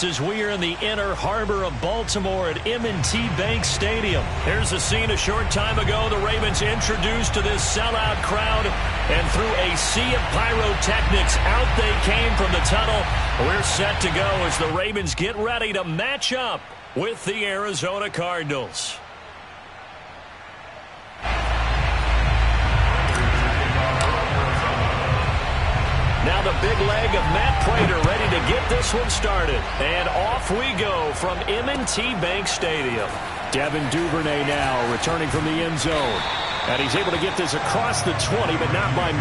As we are in the inner harbor of Baltimore at M&T Bank Stadium. Here's a scene a short time ago. The Ravens introduced to this sellout crowd, and through a sea of pyrotechnics, out they came from the tunnel. We're set to go as the Ravens get ready to match up with the Arizona Cardinals. Now the big leg of Matt Prater ready to get this one started. And off we go from M&T Bank Stadium. Devin Duvernay now returning from the end zone. And he's able to get this across the 20, but not by...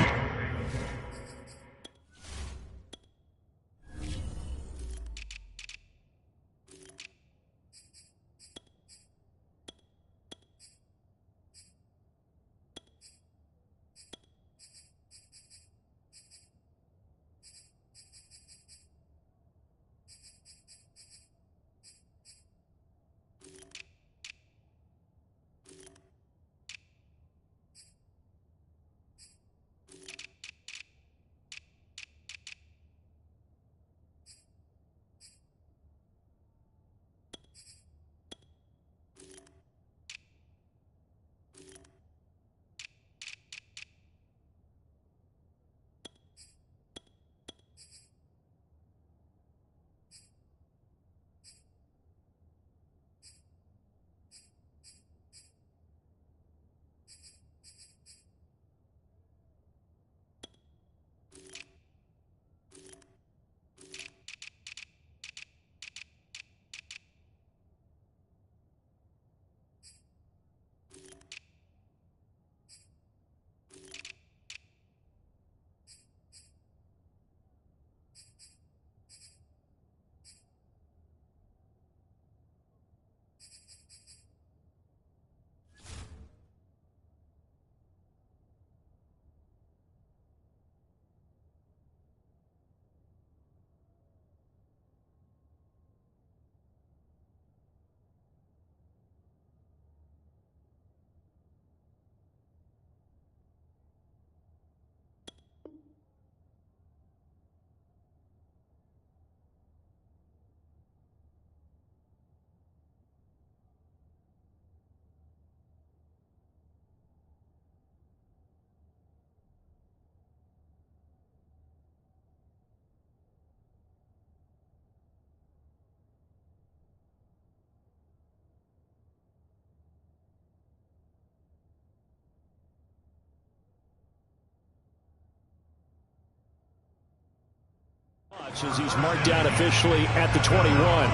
as he's marked down officially at the 21.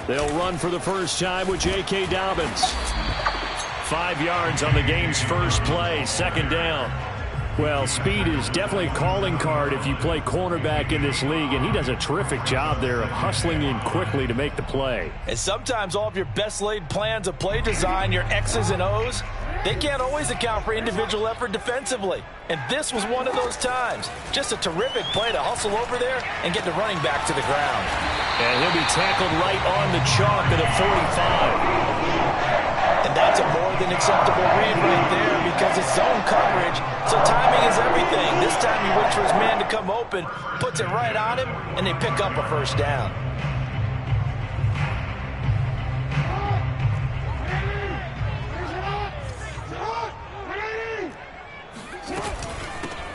They'll run for the first time with J.K. Dobbins. 5 yards on the game's first play, second down. Well, speed is definitely a calling card if you play cornerback in this league, and he does a terrific job there of hustling in quickly to make the play. And sometimes all of your best laid plans of play design, your X's and O's, they can't always account for individual effort defensively. And this was one of those times. Just a terrific play to hustle over there and get the running back to the ground. And he'll be tackled right on the chalk at the 45. And that's a more than acceptable read right there because it's zone coverage, so timing is everything. This time he waits for his man to come open, puts it right on him, and they pick up a first down.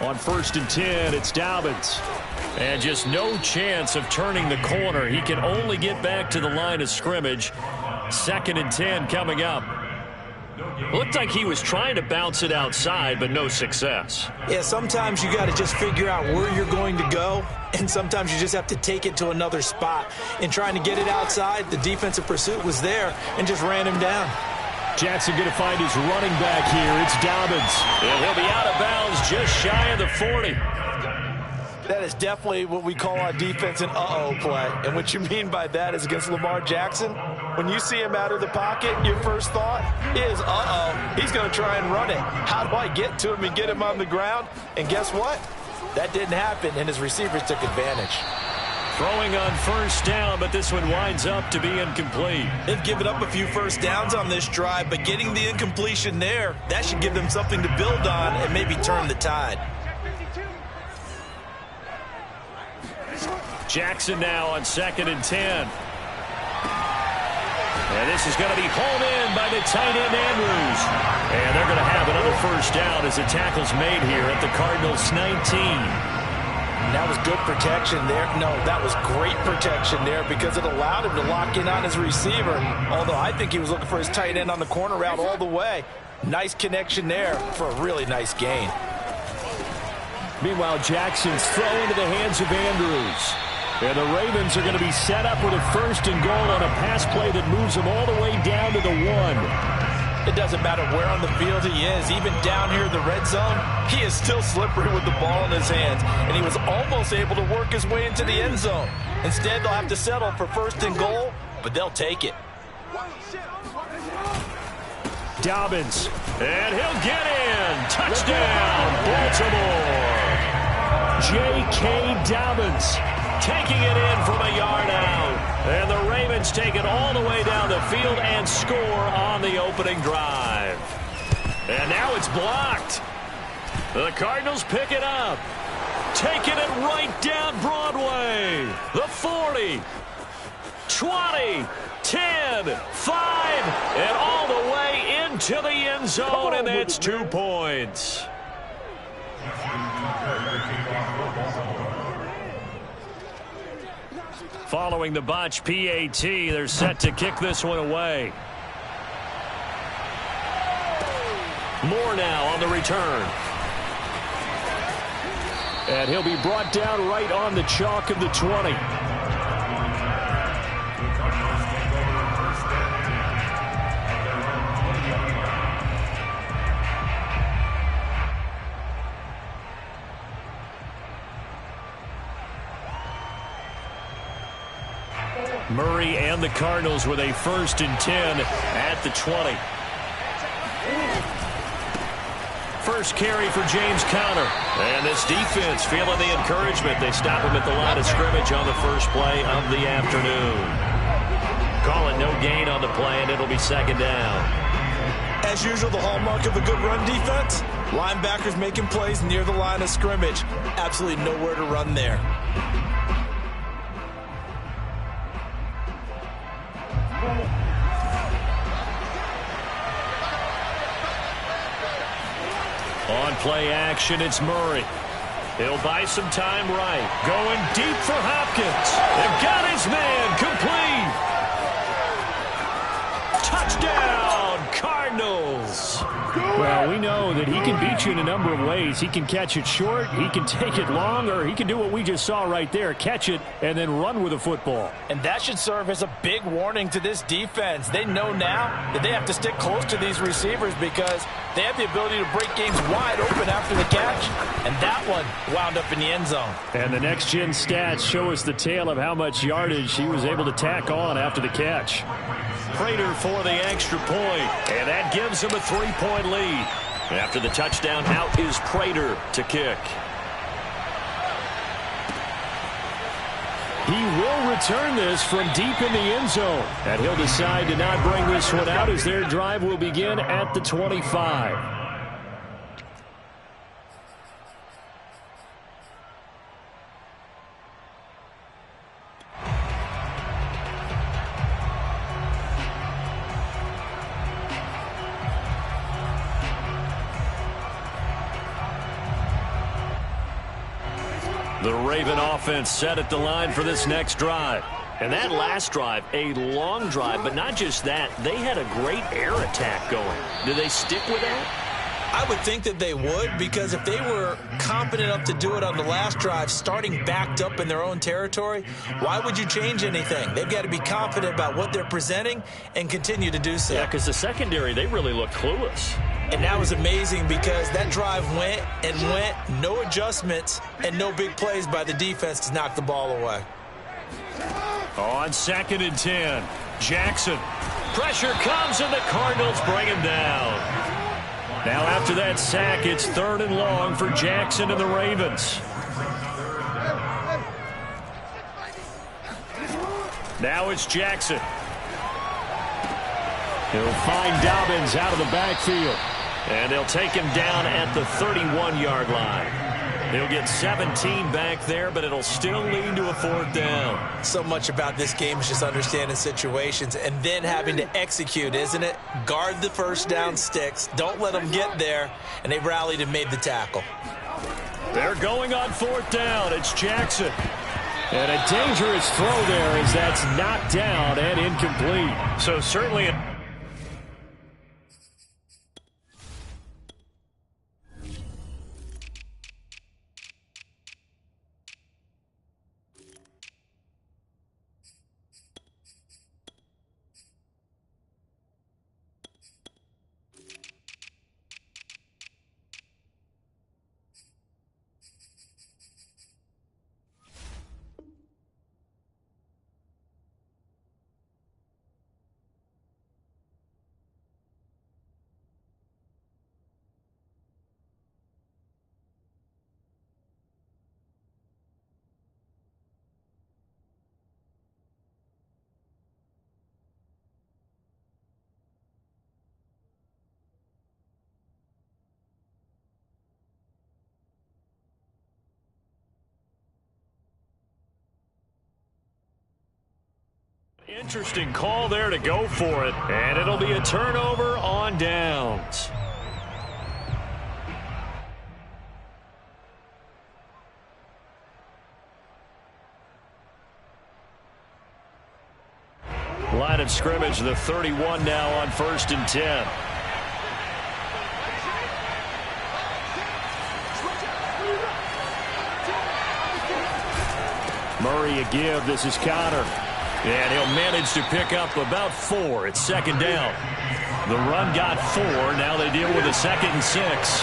On 1st and 10, it's Dobbins. And just no chance of turning the corner. He can only get back to the line of scrimmage. 2nd and 10 coming up. Looked like he was trying to bounce it outside, but no success. Yeah, sometimes you got to just figure out where you're going to go, and sometimes you just have to take it to another spot. In trying to get it outside, the defensive pursuit was there and just ran him down. Jackson going to find his running back here. It's Dobbins. And he'll be out of bounds just shy of the 40. That is definitely what we call on defense an uh-oh play. And what you mean by that is against Lamar Jackson, when you see him out of the pocket, your first thought is, uh-oh, he's going to try and run it. How do I get to him and get him on the ground? And guess what? That didn't happen, and his receivers took advantage. Throwing on first down, but this one winds up to be incomplete. They've given up a few first downs on this drive, but getting the incompletion there, that should give them something to build on and maybe turn the tide. Jackson now on 2nd and 10. And this is going to be hauled in by the tight end Andrews. And they're going to have another first down as the tackle's made here at the Cardinals' 19. That was good protection there. No, that was great protection there because it allowed him to lock in on his receiver. Although I think he was looking for his tight end on the corner route all the way. Nice connection there for a really nice gain. Meanwhile, Jackson's throw into the hands of Andrews. And the Ravens are going to be set up with a 1st and goal on a pass play that moves them all the way down to the 1. It doesn't matter where on the field he is. Even down here in the red zone, he is still slippery with the ball in his hands. And he was almost able to work his way into the end zone. Instead, they'll have to settle for 1st and goal, but they'll take it. Dobbins, and he'll get in. Touchdown, Baltimore. J.K. Dobbins taking it in from a yard out. And the Ravens take it all the way down the field and score on the opening drive. And now it's blocked. The Cardinals pick it up. Taking it right down Broadway. The 40, 20, 10, 5, and all the way into the end zone, and that's 2 points. Following the botch PAT, they're set to kick this one away. Moore now on the return. And he'll be brought down right on the chalk of the 20. Murray and the Cardinals with a 1st and 10 at the 20. First carry for James Conner. And this defense feeling the encouragement. They stop him at the line of scrimmage on the first play of the afternoon. Call it no gain on the play, and it'll be 2nd down. As usual, the hallmark of a good run defense, linebackers making plays near the line of scrimmage. Absolutely nowhere to run there. On play action, it's Murray. He'll buy some time right. Going deep for Hopkins. They've got his man complete. Touchdown, Cardinals. Well, we know that he can beat you in a number of ways. He can catch it short, he can take it long, or he can do what we just saw right there, catch it and then run with the football. And that should serve as a big warning to this defense. They know now that they have to stick close to these receivers because they have the ability to break games wide open after the catch, and that one wound up in the end zone. And the next-gen stats show us the tale of how much yardage he was able to tack on after the catch. Prater for the extra point, and that gives him a 3-point lead. After the touchdown, out is Prater to kick. He will return this from deep in the end zone, and he'll decide to not bring this one out as their drive will begin at the 25. The Raven offense set at the line for this next drive. And that last drive, a long drive, but not just that. They had a great air attack going. Do they stick with that? I would think that they would, because if they were competent enough to do it on the last drive, starting backed up in their own territory, why would you change anything? They've got to be confident about what they're presenting and continue to do so. Yeah, because the secondary, they really looked clueless. And that was amazing because that drive went and went, no adjustments, and no big plays by the defense to knock the ball away. On 2nd and 10, Jackson. Pressure comes, and the Cardinals bring him down. Now after that sack, it's 3rd and long for Jackson and the Ravens. Now it's Jackson. He'll find Dobbins out of the backfield. And they'll take him down at the 31-yard line. He'll get 17 back there, but it'll still lead to a 4th down. So much about this game is just understanding situations and then having to execute, isn't it? Guard the first down sticks. Don't let them get there. And they rallied and made the tackle. They're going on 4th down. It's Jackson. And a dangerous throw there as that's knocked down and incomplete. So certainly interesting call there to go for it. And it'll be a turnover on downs. Line of scrimmage, the 31 now on 1st and 10. Murray a give. This is Connor. And he'll manage to pick up about 4. It's 2nd down. The run got 4. Now they deal with a 2nd and 6.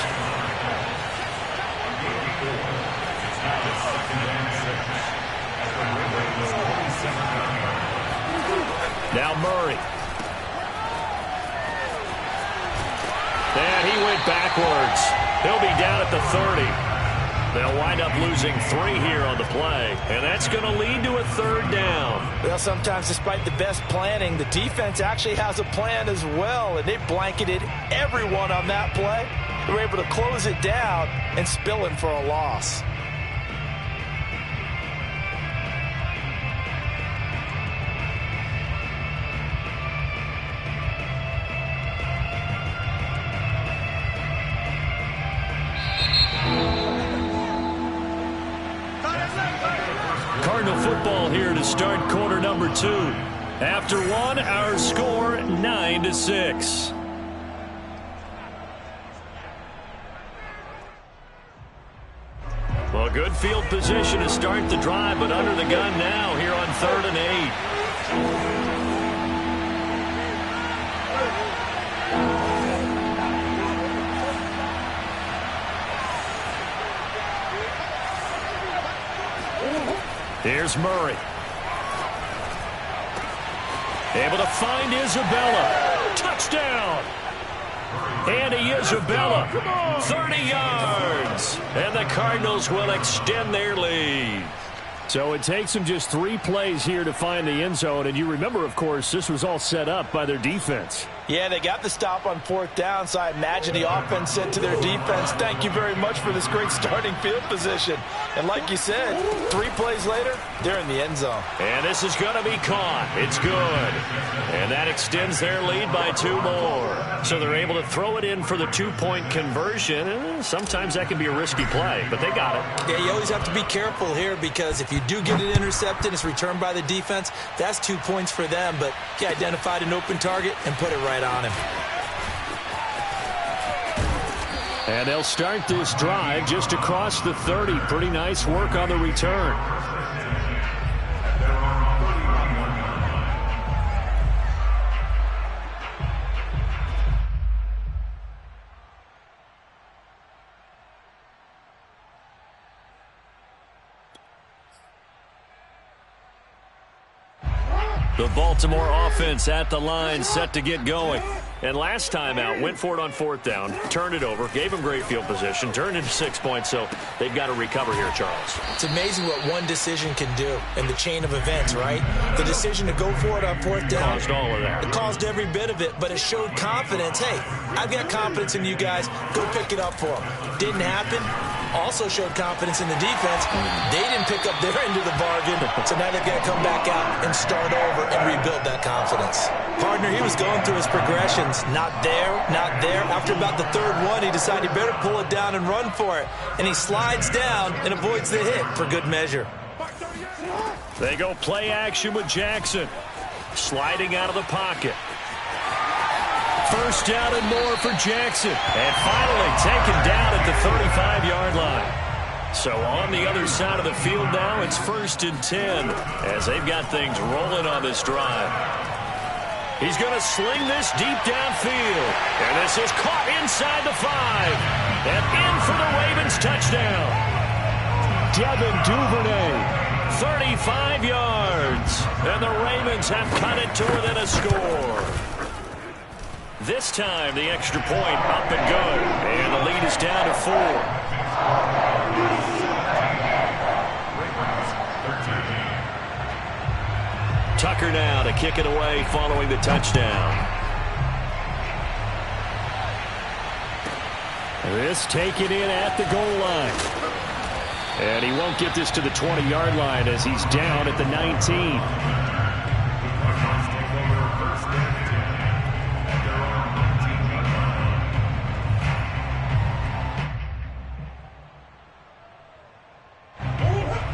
Now Murray. And he went backwards. He'll be down at the 30. They'll wind up losing 3 here on the play, and that's going to lead to a 3rd down. Well, sometimes despite the best planning, the defense actually has a plan as well, and they blanketed everyone on that play. They were able to close it down and spill in for a loss. Cardinal football here to start quarter number 2. After 1, our score 9-6. Well, good field position to start the drive, but under the gun now here on 3rd and 8. Here's Murray. Able to find Isabella. Touchdown. Andy Isabella, 30 yards. And the Cardinals will extend their lead. So it takes them just 3 plays here to find the end zone. And you remember, of course, this was all set up by their defense. Yeah, they got the stop on 4th down, so I imagine the offense said to their defense, thank you very much for this great starting field position. And like you said, 3 plays later, they're in the end zone. And this is going to be caught. It's good. And that extends their lead by 2 more. So they're able to throw it in for the 2-point conversion. And sometimes that can be a risky play, but they got it. Yeah, you always have to be careful here because if you do get it intercepted, it's returned by the defense, that's 2 points for them. But he identified an open target and put it right on him. And they'll start this drive just across the 30. Pretty nice work on the return. The Baltimore offense at the line, set to get going. And last time out, went for it on 4th down, turned it over, gave him great field position, turned into 6 points, so they've got to recover here, Charles. It's amazing what one decision can do in the chain of events, right? The decision to go for it on 4th down. Caused all of that. It caused every bit of it, but it showed confidence. Hey, I've got confidence in you guys. Go pick it up for them. Didn't happen. Also showed confidence in the defense. They didn't pick up their end of the bargain, so now they've got to come back out and start over and rebuild that confidence. Partner, he was going through his progressions. Not there, not there. After about the 3rd one, he decided he better pull it down and run for it. And he slides down and avoids the hit for good measure. They go play action with Jackson. Sliding out of the pocket. 1st down and more for Jackson. And finally taken down at the 35-yard line. So on the other side of the field now, it's 1st and 10 as they've got things rolling on this drive. He's going to sling this deep downfield. And this is caught inside the 5. And in for the Ravens touchdown. Devin Duvernay, 35 yards. And the Ravens have cut it to within a score. This time, the extra point up and good. And the lead is down to 4. Tucker now to kick it away following the touchdown. This taken in at the goal line. And he won't get this to the 20-yard line as he's down at the 19.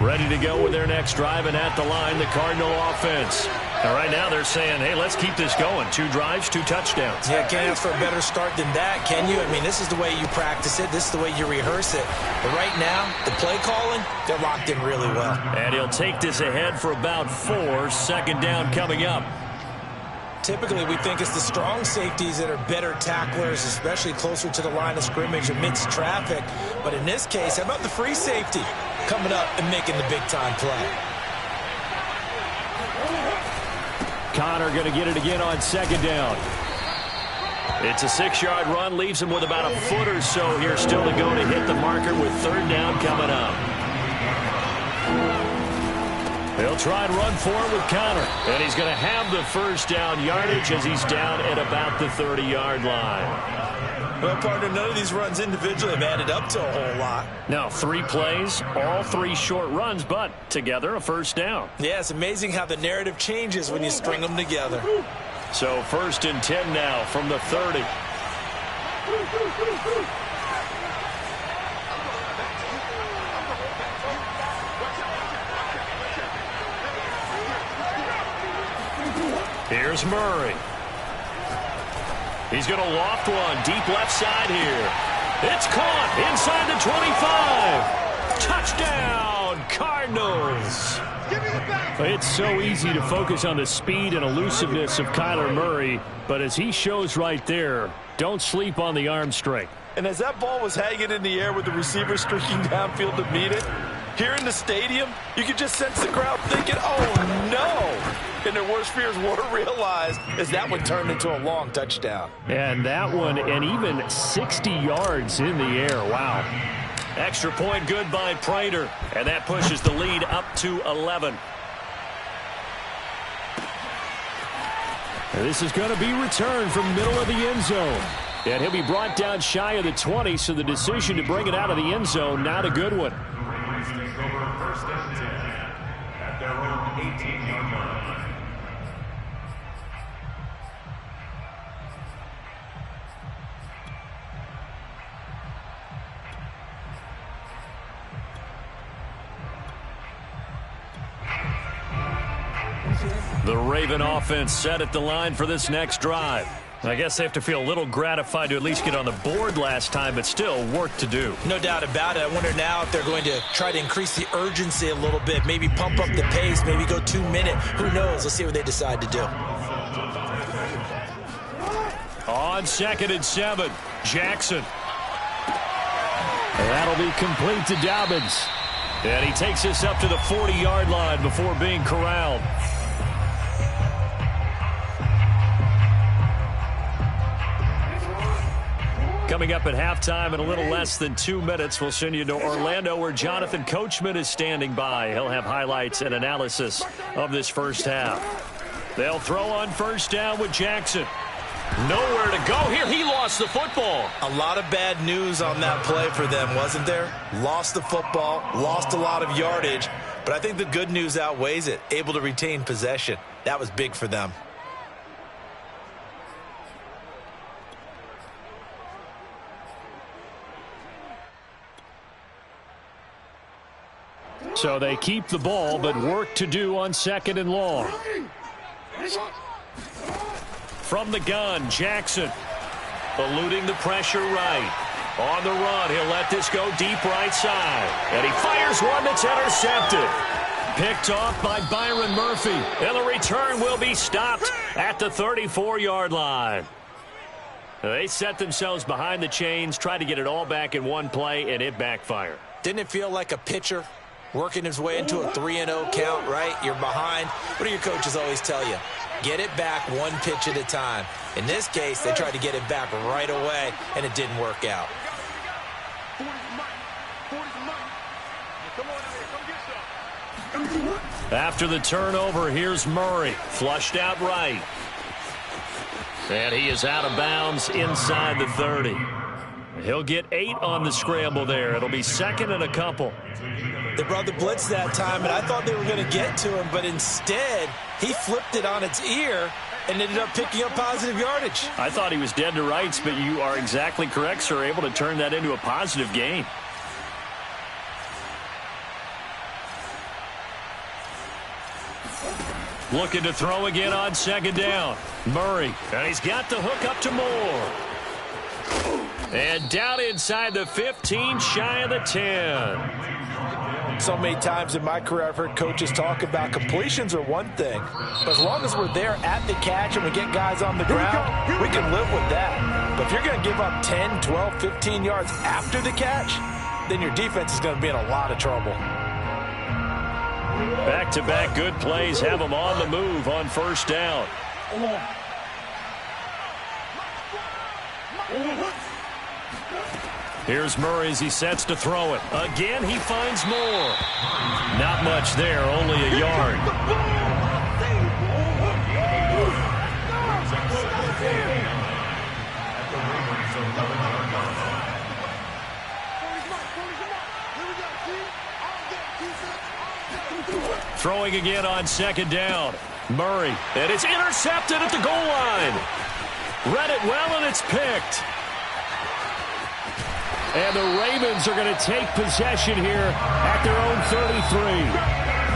Ready to go with their next drive, and at the line, the Cardinal offense. And right now they're saying, hey, let's keep this going. 2 drives, 2 touchdowns. Yeah, can't ask for a better start than that, can you? I mean, this is the way you practice it. This is the way you rehearse it. But right now, the play calling, they're locked in really well. And he'll take this ahead for about 4. 2nd down coming up. Typically, we think it's the strong safeties that are better tacklers, especially closer to the line of scrimmage amidst traffic. But in this case, how about the free safety coming up and making the big-time play? Connor going to get it again on 2nd down. It's a 6-yard run, leaves him with about a foot or so here still to go to hit the marker with 3rd down coming up. He'll try and run for it with Connor. And he's going to have the 1st down yardage as he's down at about the 30-yard line. Well, partner, none of these runs individually have added up to a whole lot. Now, 3 plays, all 3 short runs, but together a 1st down. Yeah, it's amazing how the narrative changes when you string them together. So 1st and 10 now from the 30. Here's Murray. He's going to loft one deep left side here. It's caught inside the 25. Touchdown, Cardinals. It's so easy to focus on the speed and elusiveness of Kyler Murray, but as he shows right there, don't sleep on the arm strength. And as that ball was hanging in the air with the receiver streaking downfield to meet it, here in the stadium, you could just sense the crowd thinking, oh, no. And their worst fears were realized as that one turned into a long touchdown. And that one, and even 60 yards in the air. Wow. Extra point good by Prater. And that pushes the lead up to 11. This is going to be returned from middle of the end zone. And he'll be brought down shy of the 20, so the decision to bring it out of the end zone, not a good one. First and 10 at their own 18-yard line. The Raven offense set at the line for this next drive. I guess they have to feel a little gratified to at least get on the board last time, but still work to do. No doubt about it. I wonder now if they're going to try to increase the urgency a little bit, maybe pump up the pace, maybe go 2-minute. Who knows? Let's see what they decide to do. On 2nd and 7, Jackson. That'll be complete to Dobbins. And he takes us up to the 40-yard line before being corralled. Coming up at halftime in a little less than 2 minutes, we'll send you to Orlando where Jonathan Coachman is standing by. He'll have highlights and analysis of this first half. They'll throw on first down with Jackson. Nowhere to go here. He lost the football. A lot of bad news on that play for them, wasn't there? Lost the football, lost a lot of yardage, but I think the good news outweighs it. Able to retain possession. That was big for them. So they keep the ball, but work to do on 2nd and long. From the gun, Jackson eluding the pressure right. On the run, he'll let this go deep right side. And he fires one that's intercepted. Picked off by Byron Murphy. And the return will be stopped at the 34-yard line. They set themselves behind the chains, tried to get it all back in one play, and it backfired. Didn't it feel like a pitcher working his way into a 3-0 count, right? You're behind. What do your coaches always tell you? Get it back one pitch at a time. In this case, they tried to get it back right away, and it didn't work out. After the turnover, here's Murray. Flushed out right. And he is out of bounds inside the 30. He'll get 8 on the scramble there. It'll be 2nd and a couple. They brought the blitz that time, and I thought they were going to get to him, but instead, he flipped it on its ear and ended up picking up positive yardage. I thought he was dead to rights, but you are exactly correct, sir. Able to turn that into a positive gain. Looking to throw again on 2nd down. Murray, and he's got the hook up to Moore. And down inside the 15, shy of the 10. So many times in my career I've heard coaches talk about completions are one thing, but as long as we're there at the catch and we get guys on the ground, we can live with that. But if you're going to give up 10, 12, 15 yards after the catch, then your defense is going to be in a lot of trouble. Back-to-back good plays have them on the move on first down. Here's Murray as he sets to throw it. Again, he finds more. Not much there, only a yard. Throwing again on 2nd down. Murray, and it's intercepted at the goal line. Read it well, and it's picked. And the Ravens are going to take possession here at their own 33.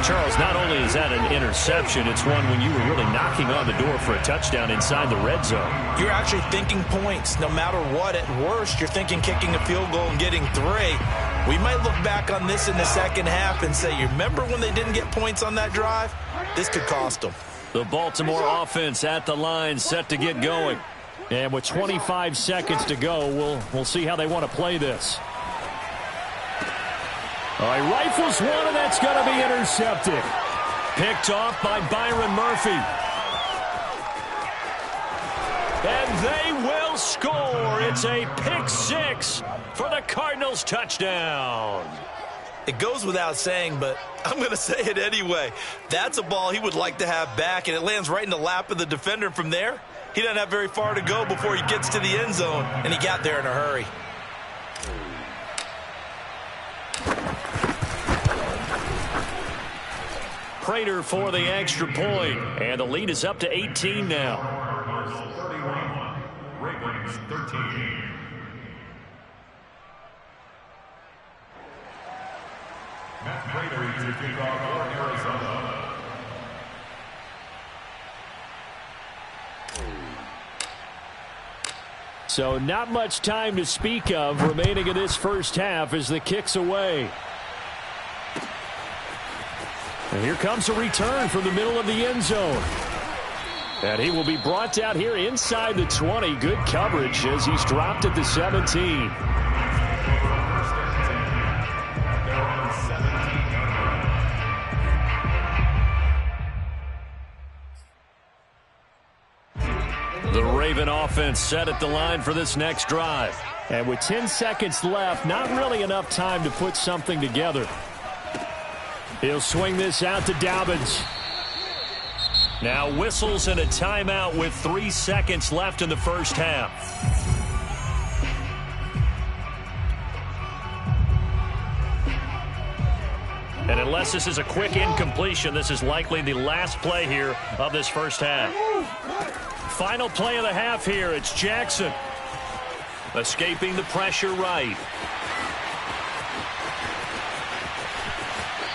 Charles, not only is that an interception, it's one when you were really knocking on the door for a touchdown inside the red zone. You're actually thinking points. No matter what, at worst, you're thinking kicking a field goal and getting 3. We might look back on this in the second half and say, you remember when they didn't get points on that drive? This could cost them. The Baltimore offense at the line, set to get going. And with 25 seconds to go, we'll see how they want to play this. All right, rifles one, and that's going to be intercepted. Picked off by Byron Murphy. And they will score. It's a pick 6 for the Cardinals touchdown. It goes without saying, but I'm going to say it anyway. That's a ball he would like to have back, and it lands right in the lap of the defender from there. He doesn't have very far to go before he gets to the end zone, and he got there in a hurry. Prater for the extra point, and the lead is up to 18 now. Cardinals 31, Ravens 13. Matt Prater to kick off for Arizona. So not much time to speak of remaining in this first half as the kick's away. And here comes a return from the middle of the end zone. And he will be brought down here inside the 20. Good coverage as he's dropped at the 17. The Raven offense set at the line for this next drive. And with 10 seconds left, not really enough time to put something together. He'll swing this out to Dobbins. Now whistles and a timeout with 3 seconds left in the first half. And unless this is a quick incompletion, this is likely the last play here of this first half. Final play of the half here. It's Jackson. Escaping the pressure right.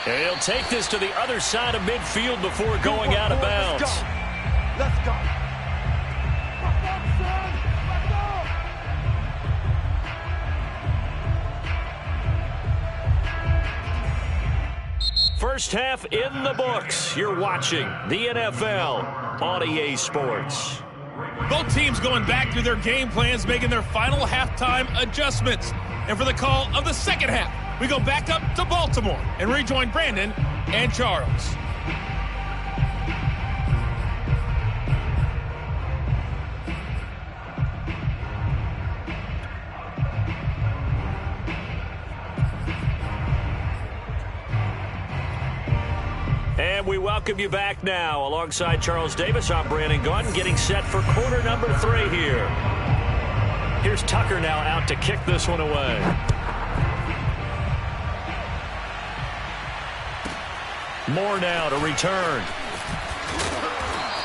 And he'll take this to the other side of midfield before going out of bounds. Let's go. First half in the books. You're watching the NFL on EA Sports. Both teams going back through their game plans, making their final halftime adjustments. And for the call of the second half, we go back up to Baltimore and rejoin Brandon and Charles. And we welcome you back now. Alongside Charles Davis, I'm Brandon Gaudin, getting set for quarter number 3 here. Here's Tucker now out to kick this one away. Moore now to return.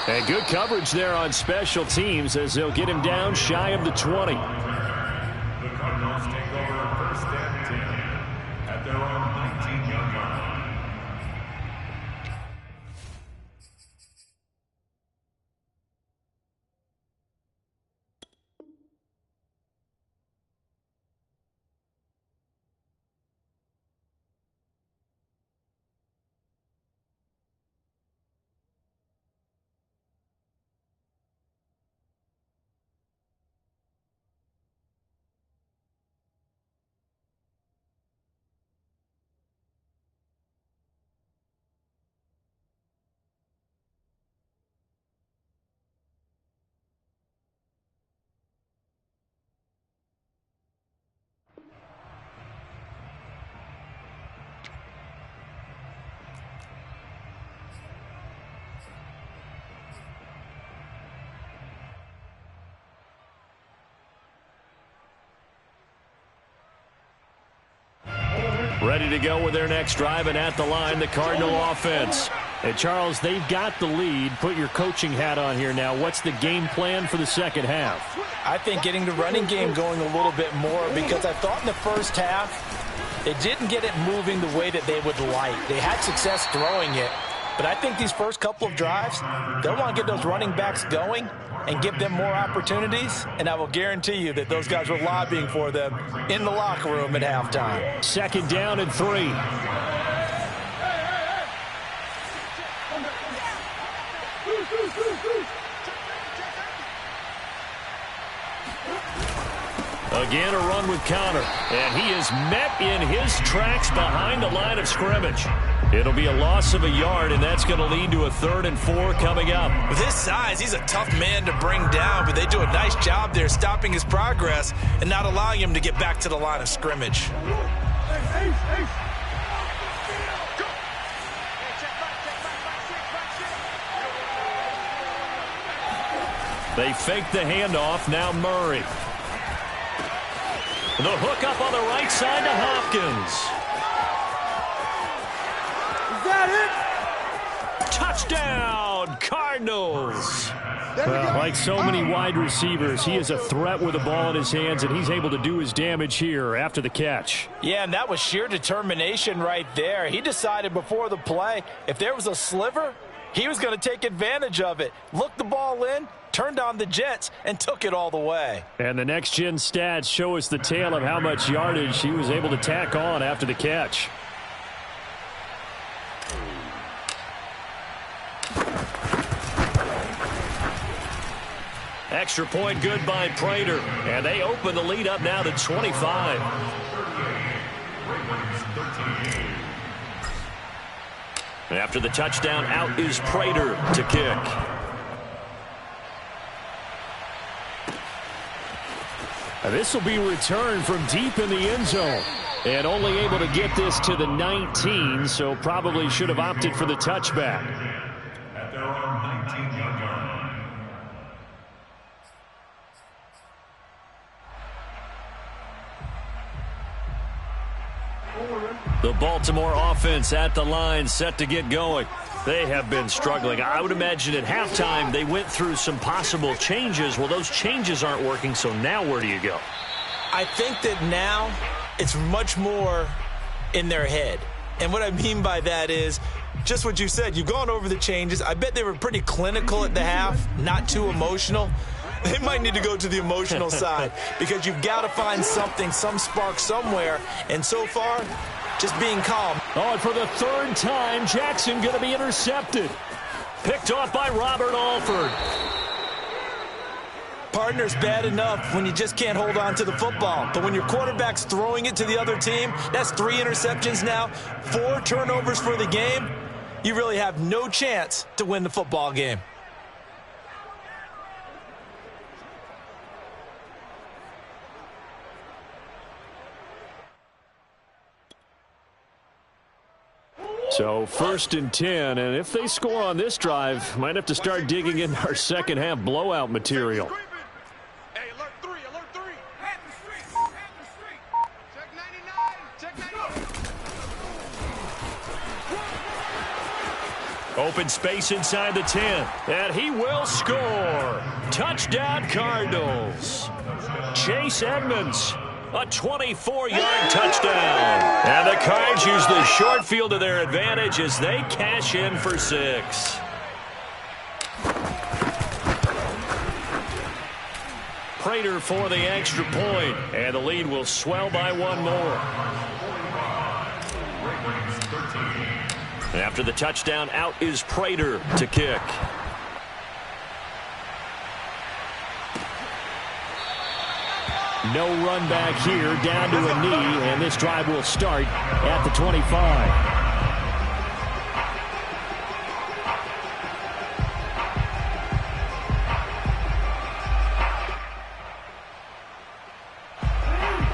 And good coverage there on special teams as they'll get him down shy of the 20. The Cardinals take over first and 10 at their own 19-yard line. Ready to go with their next drive, and at the line, the Cardinal offense. And Charles, they've got the lead. Put your coaching hat on here now. What's the game plan for the second half? I think getting the running game going a little bit more, because I thought in the first half they didn't get it moving the way that they would like. They had success throwing it, but I think these first couple of drives, they'll want to get those running backs going and give them more opportunities, and I will guarantee you that those guys were lobbying for them in the locker room at halftime. Second down and 3. Again, a run with Connor, and he is met in his tracks behind the line of scrimmage. It'll be a loss of a yard, and that's going to lead to a 3rd and 4 coming up. With his size, he's a tough man to bring down, but they do a nice job there stopping his progress and not allowing him to get back to the line of scrimmage. They fake the handoff. Now Murray. The hook up on the right side to Hopkins. Is that it? Touchdown, Cardinals. Well, like so many wide receivers, he is a threat with the ball in his hands, and he's able to do his damage here after the catch. Yeah, and that was sheer determination right there. He decided before the play, if there was a sliver, he was going to take advantage of it. Looked the ball in, turned on the jets, and took it all the way. And the next-gen stats show us the tale of how much yardage he was able to tack on after the catch. Extra point good by Prater, and they open the lead up now to 25. After the touchdown, out is Prater to kick. This will be returned from deep in the end zone. And only able to get this to the 19, so probably should have opted for the touchback. At their own 19-yard line. The Baltimore offense at the line, set to get going. They have been struggling. I would imagine at halftime they went through some possible changes. Well, those changes aren't working, so now where do you go? I think that now it's much more in their head. And what I mean by that is just what you said. You've gone over the changes. I bet they were pretty clinical at the half, not too emotional. They might need to go to the emotional side because you've got to find something, some spark somewhere. And so far, just being calm. Oh, and for the third time, Jackson going to be intercepted. Picked off by Robert Alford. Partner's bad enough when you just can't hold on to the football. But when your quarterback's throwing it to the other team, that's 3 interceptions now, 4 turnovers for the game. You really have no chance to win the football game. So 1st and 10, and if they score on this drive, might have to start digging in our second half blowout material. Hey, alert 3, alert 3. Head the street, head the street. Check 99, check 99. Open space inside the 10, and he will score. Touchdown Cardinals. Chase Edmonds. A 24-yard touchdown. And the Cards use the short field to their advantage as they cash in for 6. Prater for the extra point, and the lead will swell by 1 more. After the touchdown, out is Prater to kick. No run back here, down to a knee, and this drive will start at the 25.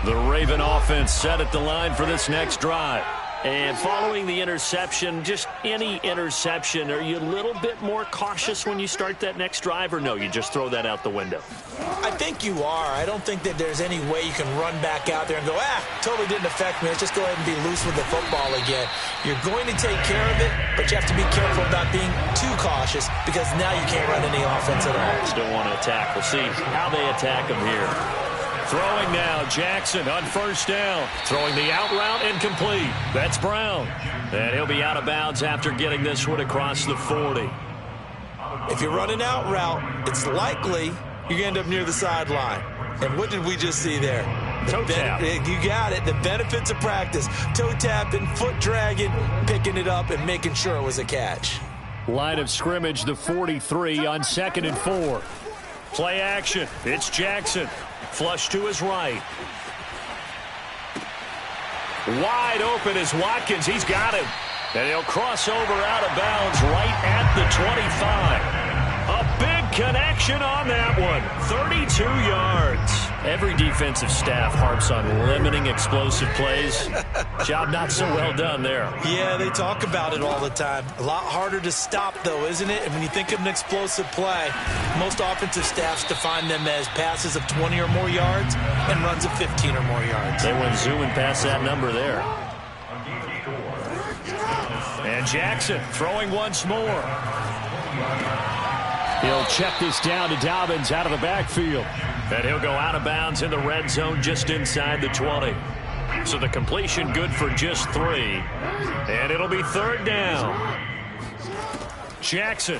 The Raven offense set at the line for this next drive. And following the interception, just any interception, are you a little bit more cautious when you start that next drive, or no, you just throw that out the window? I think you are. I don't think that there's any way you can run back out there and go, totally didn't affect me. Let's just go ahead and be loose with the football again. You're going to take care of it, but you have to be careful about being too cautious because now you can't run any offense at all. Still want to attack. We'll see how they attack them here. Throwing now, Jackson on 1st down. Throwing the out route incomplete. That's Brown. And he'll be out of bounds after getting this one across the 40. If you run an out route, it's likely you're going to end up near the sideline. And what did we just see there? Toe tap. You got it. The benefits of practice. Toe tapping, foot dragging, picking it up, and making sure it was a catch. Line of scrimmage, the 43 on 2nd and 4. Play action. It's Jackson. Flush to his right. Wide open is Watkins. He's got him. And he'll cross over out of bounds right at the 25. A big connection on that one. 32 yards. Every defensive staff harps on limiting explosive plays. Job not so well done there. Yeah, they talk about it all the time. A lot harder to stop, though, isn't it? And when you think of an explosive play, most offensive staffs define them as passes of 20 or more yards and runs of 15 or more yards. They went zooming past that number there. And Jackson throwing once more. He'll check this down to Dobbins out of the backfield. And he'll go out of bounds in the red zone just inside the 20. So the completion good for just 3. And it'll be 3rd down. Jackson.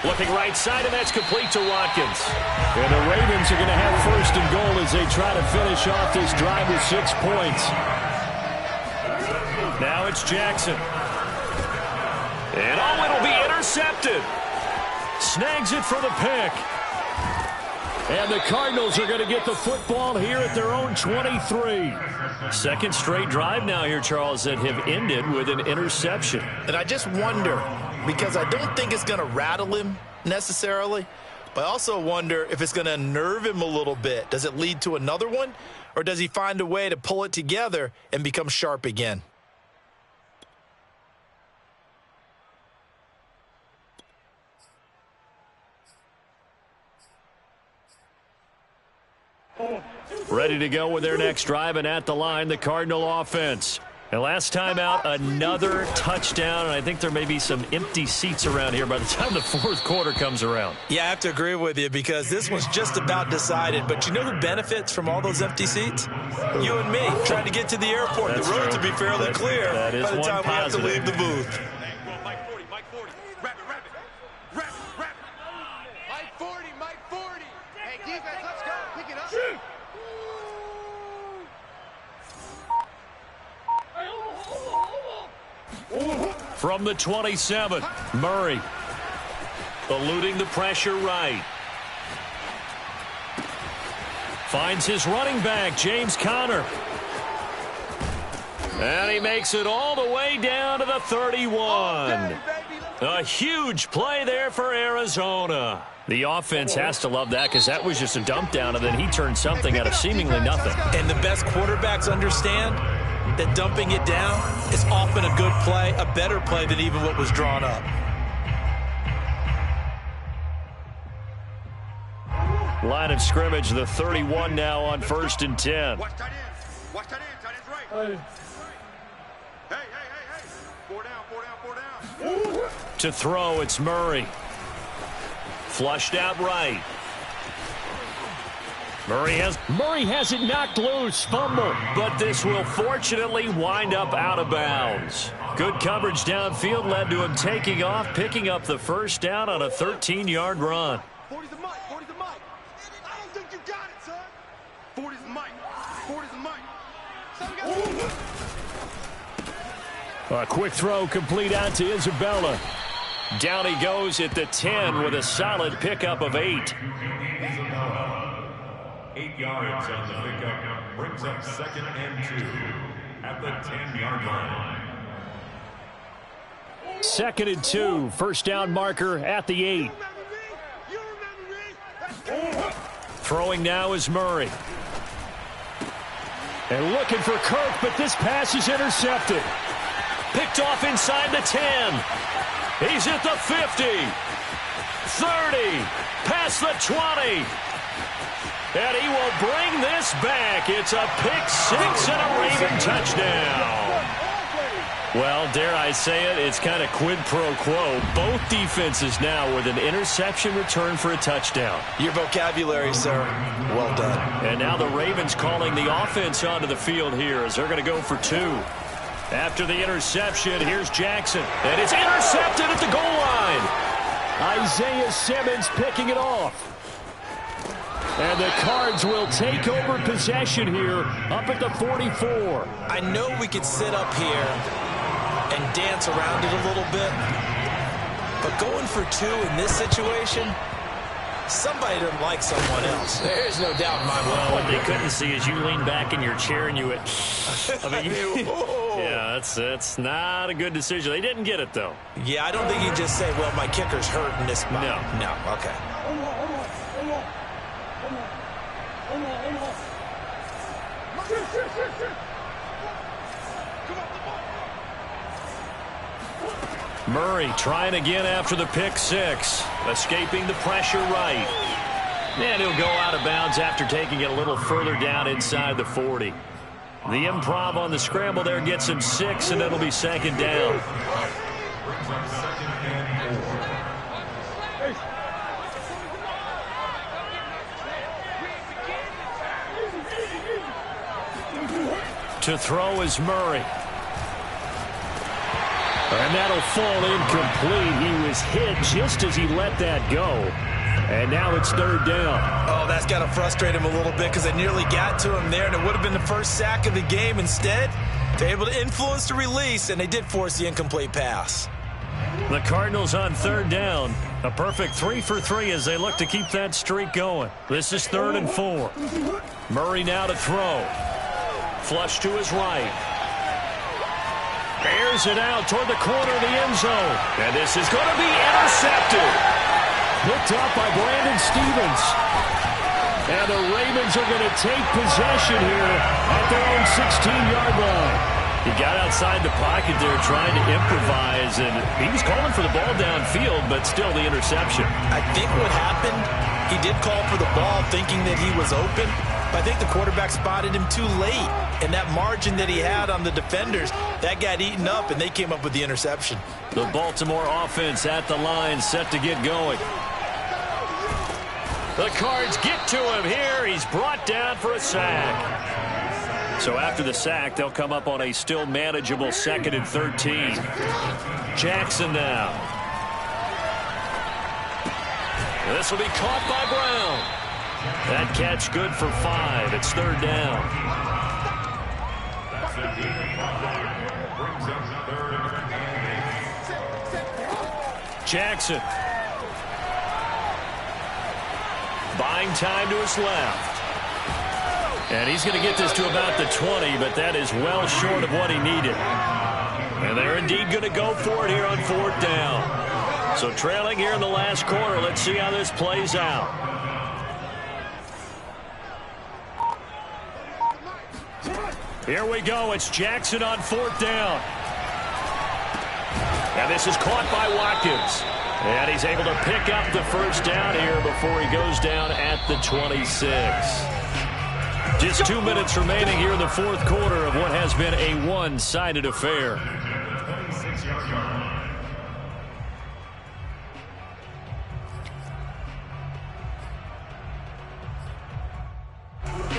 Looking right side, and that's complete to Watkins. And the Ravens are going to have 1st and goal as they try to finish off this drive with 6 points. Now it's Jackson. And it'll be intercepted. Snags it for the pick. And the Cardinals are going to get the football here at their own 23. Second straight drive now here, Charles, that have ended with an interception. And I just wonder, because I don't think it's going to rattle him necessarily, But I also wonder if it's going to unnerve him a little bit. Does it lead to another one? Or does he find a way to pull it together and become sharp again? Ready to go with their next drive, and at the line, the Cardinal offense. And last time out, another touchdown, and I think there may be some empty seats around here by the time the fourth quarter comes around. Yeah, I have to agree with you because this one's just about decided. But you know who benefits from all those empty seats? You and me, trying to get to the airport. That's the roads true. will be fairly clear by the time we have to leave the booth. Mike 40, Mike 40. Wrap it, wrap it. Wrap it, wrap it. Mike 40, Mike 40. Hey, defense, let's go. Pick it up. From the 27, Murray eluding the pressure right. Finds his running back, James Conner. And he makes it all the way down to the 31. A huge play there for Arizona. The offense has to love that because that was just a dump down, and then he turned something out of seemingly nothing. And the best quarterbacks understand that dumping it down is often a good play, a better play than even what was drawn up. Line of scrimmage, the 31 now on 1st and 10. Watch tight ends. Watch tight ends. Tight ends right. Hey. Four down. To throw, it's Murray. Flushed out right. Murray has it knocked loose. Fumble. But this will fortunately wind up out of bounds. Good coverage downfield led to him taking off, picking up the first down on a 13-yard run. 40's the mic. 40's the mic. I don't think you got it, son. 40's the mic. 40's the mic. A quick throw complete out to Isabella. Down he goes at the 10 with a solid pickup of 8. 8 yards on the pickup brings up 2nd and 2 at the 10-yard line. 2nd and 2, first down marker at the 8. Throwing now is Murray. And looking for Kirk, but this pass is intercepted. Picked off inside the 10. He's at the 50. 30. Past the 20. And he will bring this back. It's a pick six and a Raven touchdown. Well, dare I say it, it's kind of quid pro quo. Both defenses now with an interception return for a touchdown. Your vocabulary, sir. Well done. And now the Ravens calling the offense onto the field here as they're going to go for 2. After the interception, here's Jackson. And it's intercepted at the goal line. Isaiah Simmons picking it off. And the Cards will take over possession here up at the 44. I know we could sit up here and dance around it a little bit, but going for 2 in this situation, somebody doesn't like someone else. There's no doubt in my mind. Well, what they couldn't see is you lean back in your chair and you went, yeah, that's not a good decision. They didn't get it, though. Yeah, I don't think you can just say, well, my kicker's hurt in this spot. No, okay. Murray trying again after the pick 6. Escaping the pressure right. And he'll go out of bounds after taking it a little further down inside the 40. The improv on the scramble there gets him 6, and it'll be 2nd down. To throw is Murray. And that'll fall incomplete. He was hit just as he let that go. And now it's 3rd down. Oh, that's got to frustrate him a little bit because they nearly got to him there, and it would have been the first sack of the game. Instead, they're able to influence the release, and they did force the incomplete pass. The Cardinals on 3rd down. A perfect 3 for 3 as they look to keep that streak going. This is 3rd and 4. Murray now to throw. Flush to his right. Airs it out toward the corner of the end zone. And this is going to be intercepted. Picked up by Brandon Stevens. And the Ravens are going to take possession here at their own 16-yard line. He got outside the pocket there trying to improvise, and he was calling for the ball downfield, but still the interception. I think what happened, he did call for the ball thinking that he was open, but I think the quarterback spotted him too late. And that margin that he had on the defenders, that got eaten up, and they came up with the interception. The Baltimore offense at the line, set to get going. The Cards get to him here. He's brought down for a sack. So after the sack, they'll come up on a still manageable 2nd and 13. Jackson now. This will be caught by Brown. That catch good for 5. It's 3rd down. Jackson. Buying time to his left. And he's going to get this to about the 20, but that is well short of what he needed. And they're indeed going to go for it here on 4th down. So trailing here in the last quarter. Let's see how this plays out. Here we go. It's Jackson on 4th down. And this is caught by Watkins. And he's able to pick up the 1st down here before he goes down at the 26. Just 2 minutes remaining here in the 4th quarter of what has been a one-sided affair.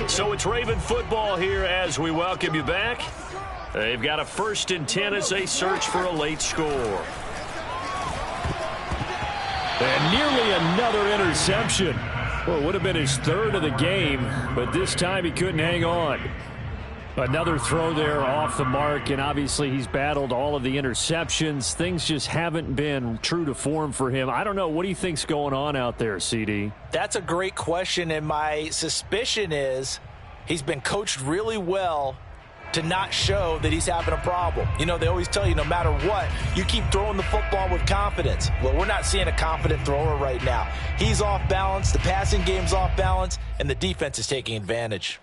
So it's Raven football here as we welcome you back. They've got a 1st and 10 as they search for a late score. And nearly another interception. Well, it would have been his 3rd of the game, but this time he couldn't hang on. Another throw there off the mark, and obviously he's battled all of the interceptions. Things just haven't been true to form for him. I don't know. What do you think's going on out there, CD? That's a great question, and my suspicion is he's been coached really well to not show that he's having a problem. You know, they always tell you no matter what, you keep throwing the football with confidence. Well, we're not seeing a confident thrower right now. He's off balance, the passing game's off balance, and the defense is taking advantage.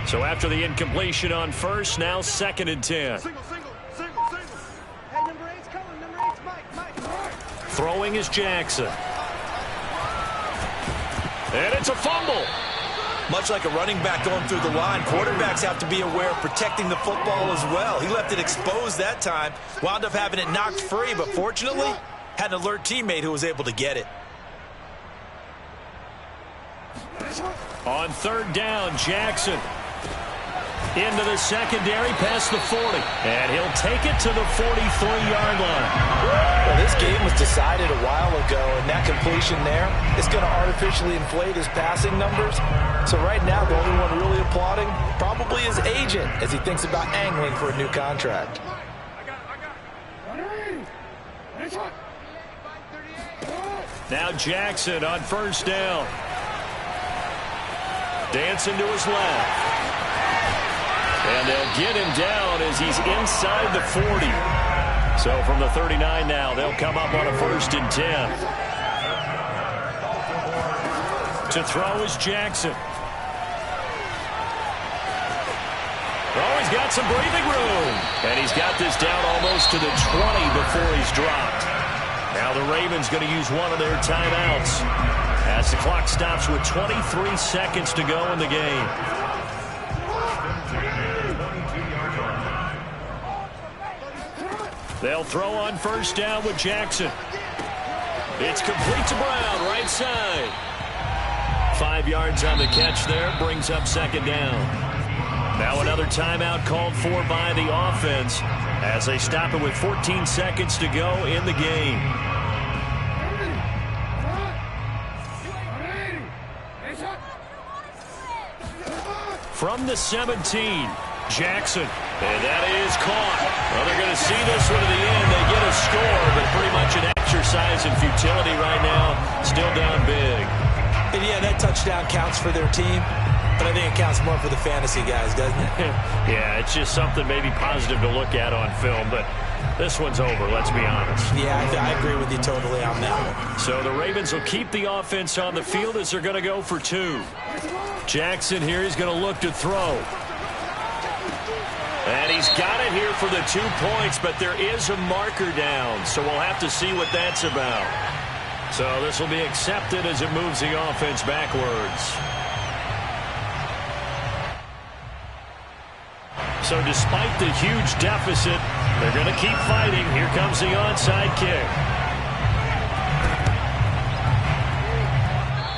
So after the incompletion on 1st, now 2nd and 10. Single. Hey, number 8's coming. Number 8's Mike. Throwing is Jackson. And it's a fumble. Much like a running back going through the line, quarterbacks have to be aware of protecting the football as well. He left it exposed that time, wound up having it knocked free, but fortunately, had an alert teammate who was able to get it. On 3rd down, Jackson. Into the secondary, past the 40. And he'll take it to the 43-yard line. Well, this game was decided a while ago, and that completion there is going to artificially inflate his passing numbers. So right now, the only one really applauding probably his agent as he thinks about angling for a new contract. Now Jackson on 1st down. Dancing to his left. And they'll get him down as he's inside the 40. So from the 39 now, they'll come up on a 1st and 10. To throw is Jackson. Oh, he's got some breathing room. And he's got this down almost to the 20 before he's dropped. Now the Ravens going to use one of their timeouts as the clock stops with 23 seconds to go in the game. They'll throw on 1st down with Jackson. It's complete to Brown, right side. 5 yards on the catch there, brings up 2nd down. Now another timeout called for by the offense as they stop it with 14 seconds to go in the game. From the 17, Jackson. And that is caught. Well, they're going to see this one to the end. They get a score, but pretty much an exercise in futility right now. Still down big. And yeah, that touchdown counts for their team. But I think it counts more for the fantasy guys, doesn't it? Yeah, it's just something maybe positive to look at on film, but this one's over, let's be honest. Yeah, I agree with you totally on that one. So the Ravens will keep the offense on the field as they're going to go for 2. Jackson here, he's going to look to throw. And he's got it here for the 2 points, but there is a marker down, so we'll have to see what that's about. So this will be accepted as it moves the offense backwards. So despite the huge deficit, they're going to keep fighting. Here comes the onside kick.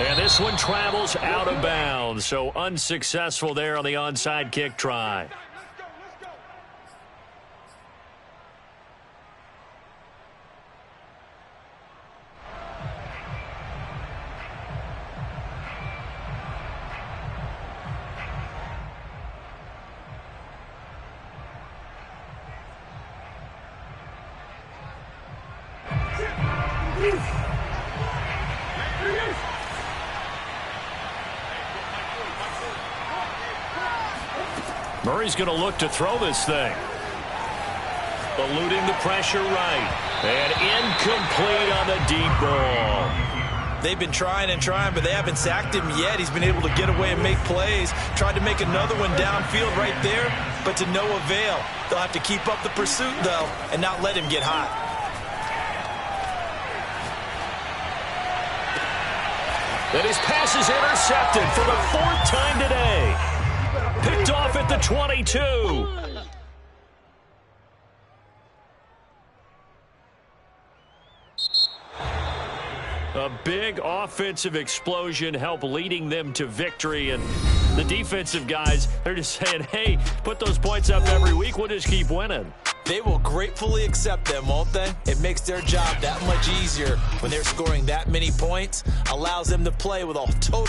And this one travels out of bounds, so unsuccessful there on the onside kick try. Murray's going to look to throw this thing. Eluding the pressure right. And incomplete on the deep ball. They've been trying and trying, but they haven't sacked him yet. He's been able to get away and make plays. Tried to make another one downfield right there, but to no avail. They'll have to keep up the pursuit, though, and not let him get hot. And his pass is intercepted for the 4th time today. Picked off at the 22. A big offensive explosion helped leading them to victory. And the defensive guys, they're just saying, hey, put those points up every week. We'll just keep winning. They will gratefully accept them, won't they? It makes their job that much easier when they're scoring that many points. Allows them to play with a total